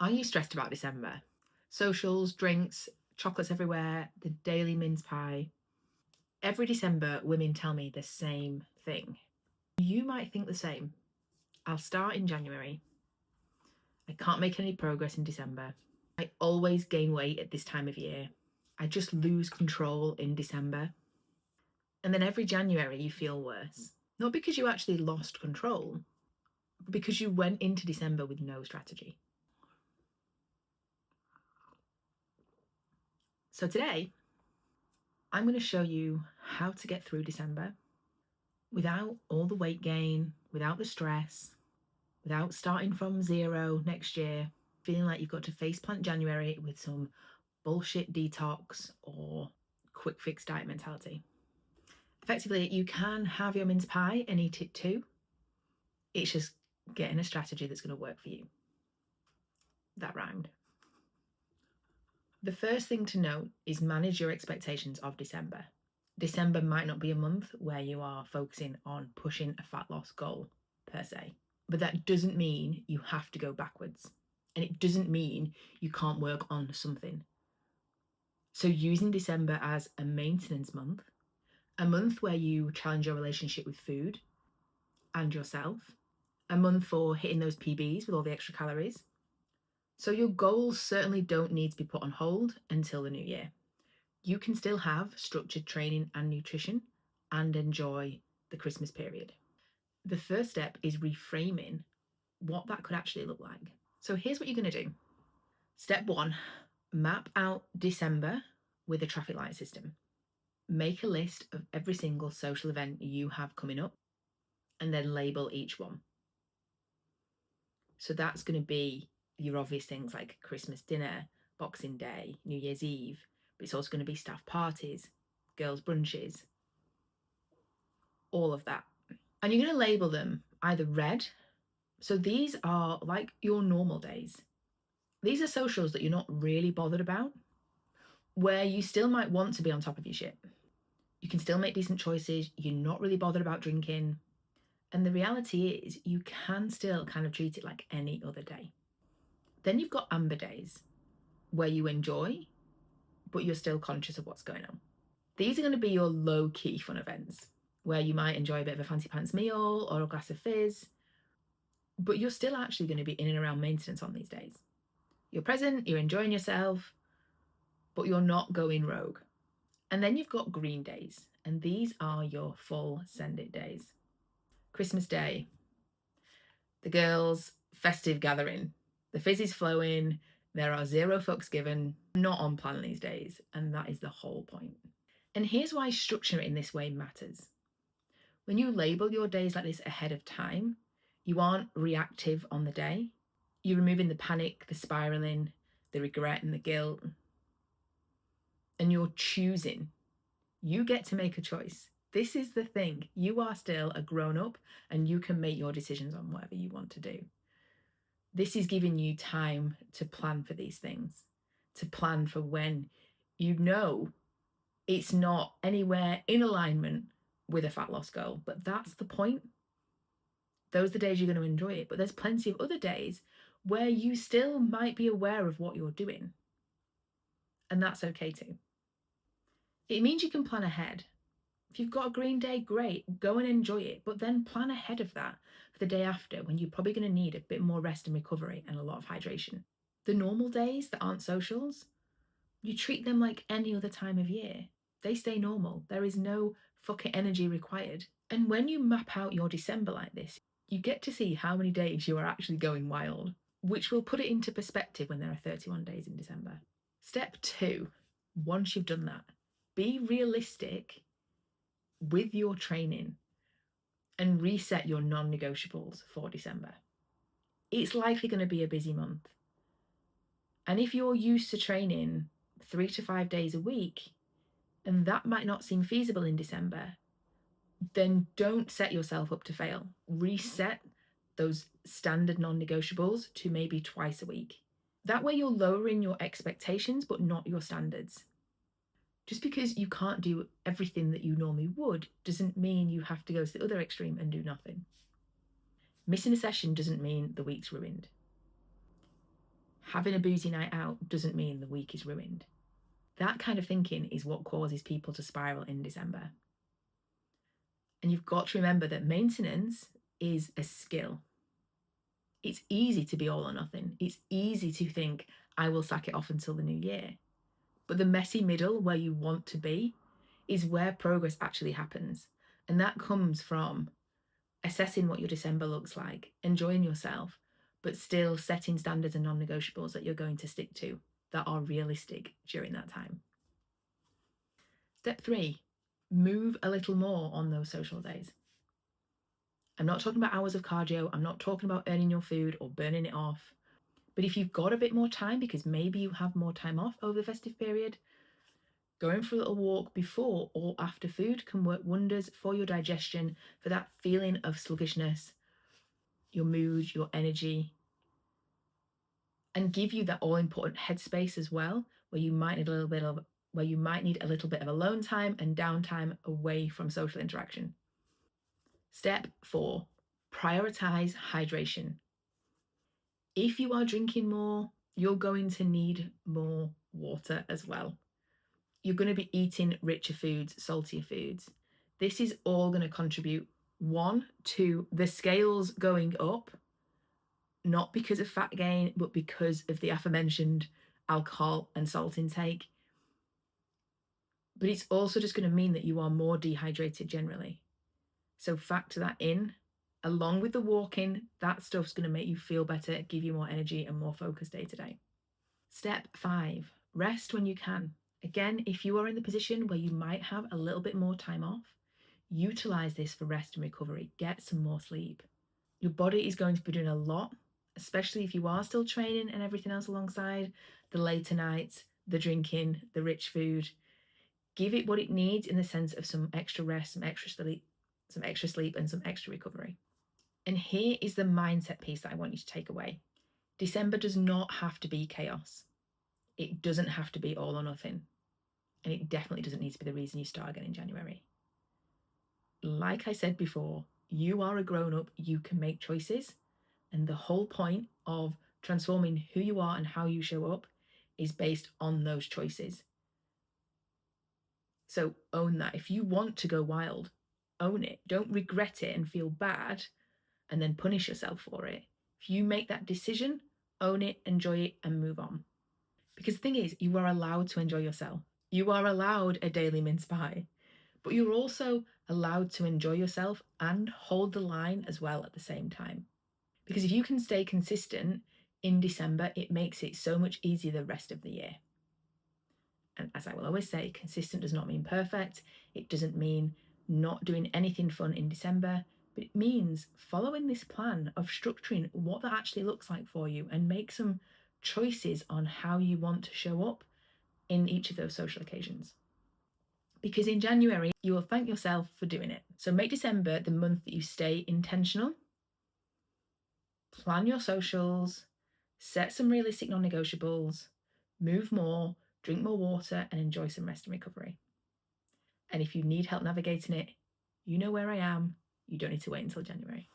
Are you stressed about December? Socials, drinks, chocolates everywhere, the daily mince pie. Every December, women tell me the same thing. You might think the same. I'll start in January. I can't make any progress in December. I always gain weight at this time of year. I just lose control in December. And then every January, you feel worse. Not because you actually lost control, but because you went into December with no strategy. So today, I'm going to show you how to get through December without all the weight gain, without the stress, without starting from zero next year, feeling like you've got to faceplant January with some bullshit detox or quick fix diet mentality. Effectively, you can have your mince pie and eat it too. It's just getting a strategy that's going to work for you. That rhymed. The first thing to note is manage your expectations of December. December might not be a month where you are focusing on pushing a fat loss goal per se, but that doesn't mean you have to go backwards. And it doesn't mean you can't work on something. So using December as a maintenance month, a month where you challenge your relationship with food and yourself, a month for hitting those PBs with all the extra calories. So your goals certainly don't need to be put on hold until the new year. You can still have structured training and nutrition and enjoy the Christmas period. The first step is reframing what that could actually look like. So here's what you're going to do. Step one, map out December with a traffic light system. Make a list of every single social event you have coming up and then label each one. So that's going to be your obvious things like Christmas dinner, Boxing Day, New Year's Eve, but it's also going to be staff parties, girls' brunches, all of that. And you're going to label them either red. So these are like your normal days. These are socials that you're not really bothered about, where you still might want to be on top of your shit. You can still make decent choices. You're not really bothered about drinking. And the reality is you can still kind of treat it like any other day. Then you've got amber days where you enjoy, but you're still conscious of what's going on. These are going to be your low-key fun events where you might enjoy a bit of a fancy pants meal or a glass of fizz, but you're still actually going to be in and around maintenance on these days. You're present, you're enjoying yourself, but you're not going rogue. And then you've got green days, and these are your full send it days. Christmas Day, the girls' festive gathering. The fizz is flowing, there are zero fucks given, not on plan these days, and that is the whole point. And here's why structure it in this way matters. When you label your days like this ahead of time, you aren't reactive on the day. You're removing the panic, the spiraling, the regret and the guilt. And you're choosing. You get to make a choice. This is the thing. You are still a grown-up and you can make your decisions on whatever you want to do. This is giving you time to plan for these things, to plan for when you know it's not anywhere in alignment with a fat loss goal, but that's the point. Those are the days you're going to enjoy it, but there's plenty of other days where you still might be aware of what you're doing, and that's okay too. It means you can plan ahead. If you've got a green day, great, go and enjoy it, but then plan ahead of that for the day after when you're probably going to need a bit more rest and recovery and a lot of hydration. The normal days that aren't socials, you treat them like any other time of year. They stay normal. There is no fucking energy required. And when you map out your December like this, you get to see how many days you are actually going wild, which will put it into perspective when there are 31 days in December. Step two, once you've done that, be realistic with your training and reset your non-negotiables for December. It's likely going to be a busy month. And if you're used to training 3 to 5 days a week, and that might not seem feasible in December, then don't set yourself up to fail. Reset those standard non-negotiables to maybe twice a week. That way you're lowering your expectations, but not your standards. Just because you can't do everything that you normally would doesn't mean you have to go to the other extreme and do nothing. Missing a session doesn't mean the week's ruined. Having a boozy night out doesn't mean the week is ruined. That kind of thinking is what causes people to spiral in December. And you've got to remember that maintenance is a skill. It's easy to be all or nothing. It's easy to think, I will sack it off until the new year. But the messy middle where you want to be is where progress actually happens. And that comes from assessing what your December looks like, enjoying yourself, but still setting standards and non negotiables that you're going to stick to that are realistic during that time. Step 3, move a little more on those social days. I'm not talking about hours of cardio. I'm not talking about earning your food or burning it off. But if you've got a bit more time, because maybe you have more time off over the festive period, going for a little walk before or after food can work wonders for your digestion, for that feeling of sluggishness, your mood, your energy, and give you that all important headspace as well, where you might need a little bit of alone time and downtime away from social interaction. Step 4, prioritize hydration. If you are drinking more, you're going to need more water as well. You're going to be eating richer foods, saltier foods. This is all going to contribute, one, to the scales going up, not because of fat gain, but because of the aforementioned alcohol and salt intake. But it's also just going to mean that you are more dehydrated generally. So factor that in. Along with the walking, that stuff's going to make you feel better, give you more energy and more focus day to day. Step 5, rest when you can. Again, if you are in the position where you might have a little bit more time off, utilize this for rest and recovery. Get some more sleep. Your body is going to be doing a lot, especially if you are still training and everything else alongside, the later nights, the drinking, the rich food. Give it what it needs in the sense of some extra rest, some extra sleep, and some extra recovery. And here is the mindset piece that I want you to take away. December does not have to be chaos. It doesn't have to be all or nothing. And it definitely doesn't need to be the reason you start again in January. Like I said before, you are a grown-up, you can make choices. And the whole point of transforming who you are and how you show up is based on those choices. So own that. If you want to go wild, own it. Don't regret it and feel bad and then punish yourself for it. If you make that decision, own it, enjoy it, and move on. Because the thing is, you are allowed to enjoy yourself. You are allowed a daily mince pie, but you're also allowed to enjoy yourself and hold the line as well at the same time. Because if you can stay consistent in December, it makes it so much easier the rest of the year. And as I will always say, consistent does not mean perfect. It doesn't mean not doing anything fun in December, but it means following this plan of structuring what that actually looks like for you and make some choices on how you want to show up in each of those social occasions. Because in January, you will thank yourself for doing it. So make December the month that you stay intentional, plan your socials, set some realistic non-negotiables, move more, drink more water, and enjoy some rest and recovery. And if you need help navigating it, you know where I am. You don't need to wait until January.